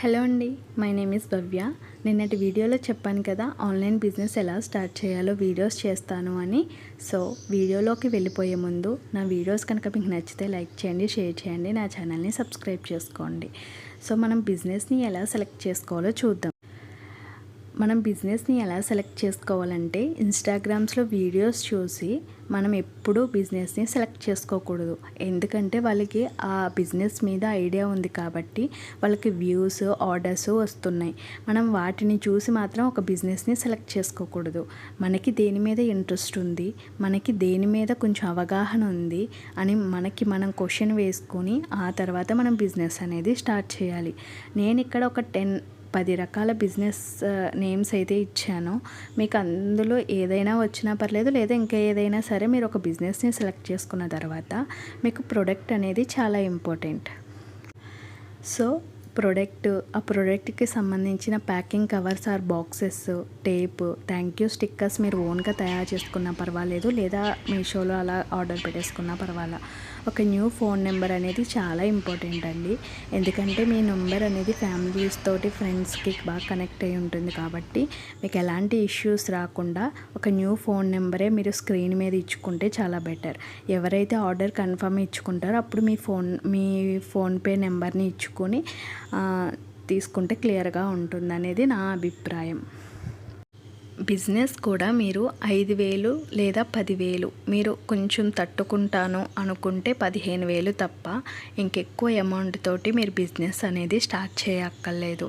Hello అండి, my name is భవ్య. నిన్నటి వీడియోలో చెప్పాను కదా ఆన్లైన్ బిజినెస్ ఎలా స్టార్ట్ చేయాలో వీడియోస్ చేస్తాను అని. సో వీడియోలోకి వెళ్ళిపోయే ముందు నా వీడియోస్ కనుక మీకు నచ్చితే లైక్ చేయండి, షేర్ చేయండి, నా ఛానల్ని సబ్స్క్రైబ్ చేసుకోండి. సో మనం బిజినెస్ని ఎలా సెలెక్ట్ చేసుకోవాలో చూద్దాం. మనం బిజినెస్ని ఎలా సెలెక్ట్ చేసుకోవాలంటే ఇన్స్టాగ్రామ్స్లో వీడియోస్ చూసి మనం ఎప్పుడూ బిజినెస్ని సెలెక్ట్ చేసుకోకూడదు. ఎందుకంటే వాళ్ళకి ఆ బిజినెస్ మీద ఐడియా ఉంది కాబట్టి వాళ్ళకి వ్యూస్, ఆర్డర్స్ వస్తున్నాయి. మనం వాటిని చూసి మాత్రం ఒక బిజినెస్ని సెలెక్ట్ చేసుకోకూడదు. మనకి దేని మీద ఇంట్రెస్ట్ ఉంది, మనకి దేని మీద కొంచెం అవగాహన ఉంది అని మనం క్వశ్చన్ వేసుకొని ఆ తర్వాత మనం బిజినెస్ అనేది స్టార్ట్ చేయాలి. నేను ఇక్కడ ఒక 10 రకాల బిజినెస్ నేమ్స్ అయితే ఇచ్చాను. మీకు అందులో ఏదైనా వచ్చినా పర్లేదు, లేదా ఇంకా ఏదైనా సరే మీరు ఒక బిజినెస్ని సెలెక్ట్ చేసుకున్న తర్వాత మీకు ప్రొడక్ట్ అనేది చాలా ఇంపార్టెంట్. సో ఆ ప్రోడక్ట్కి సంబంధించిన packing covers or boxes, tape, thank you stickers మీరు ఓన్గా తయారు చేసుకున్నా పర్వాలేదు, లేదా మీషోలో అలా ఆర్డర్ పెట్టేసుకున్నా పర్వాలా. ఒక న్యూ ఫోన్ నెంబర్ అనేది చాలా ఇంపార్టెంట్ అండి. ఎందుకంటే మీ నెంబర్ అనేది ఫ్యామిలీస్ తోటి, ఫ్రెండ్స్కి బాగా కనెక్ట్ అయి ఉంటుంది కాబట్టి మీకు ఎలాంటి ఇష్యూస్ రాకుండా ఒక న్యూ ఫోన్ నెంబరే మీరు స్క్రీన్ మీద ఇచ్చుకుంటే చాలా బెటర్. ఎవరైతే ఆర్డర్ కన్ఫర్మ్ ఇచ్చుకుంటారో అప్పుడు మీ ఫోన్పే నెంబర్ని ఇచ్చుకొని తీసుకుంటే క్లియర్గా ఉంటుంది అనేది నా అభిప్రాయం. బిజినెస్ కూడా మీరు 5,000 లేదా 10,000 మీరు కొంచెం తట్టుకుంటాను అనుకుంటే 15,000 తప్ప ఇంకెక్కువ అమౌంట్ తోటి మీరు బిజినెస్ అనేది స్టార్ట్ చేయక్కర్లేదు.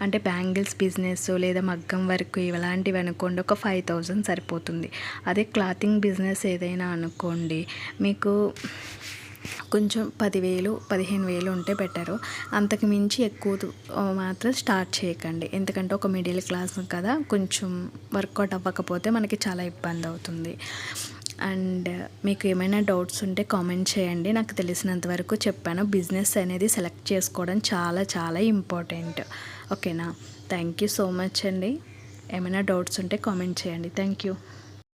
అంటే బ్యాంగిల్స్ బిజినెస్ లేదా మగ్గం వర్క్ ఇలాంటివి అనుకోండి, ఒక 5,000 సరిపోతుంది. అదే క్లాతింగ్ బిజినెస్ ఏదైనా అనుకోండి, మీకు కొంచెం 10,000, 15,000 ఉంటే బెటరు. అంతకు మించి ఎక్కువ మాత్రం స్టార్ట్ చేయకండి. ఎందుకంటే ఒక మిడిల్ క్లాస్ కదా, కొంచెం వర్కౌట్ అవ్వకపోతే మనకి చాలా ఇబ్బంది అవుతుంది. అండ్ మీకు ఏమైనా డౌట్స్ ఉంటే కామెంట్ చేయండి. నాకు తెలిసినంత వరకు చెప్పాను. బిజినెస్ అనేది సెలెక్ట్ చేసుకోవడం చాలా చాలా ఇంపార్టెంట్. ఓకేనా? థ్యాంక్ యూ సో మచ్ అండి. ఏమైనా డౌట్స్ ఉంటే కామెంట్ చేయండి. Thank you.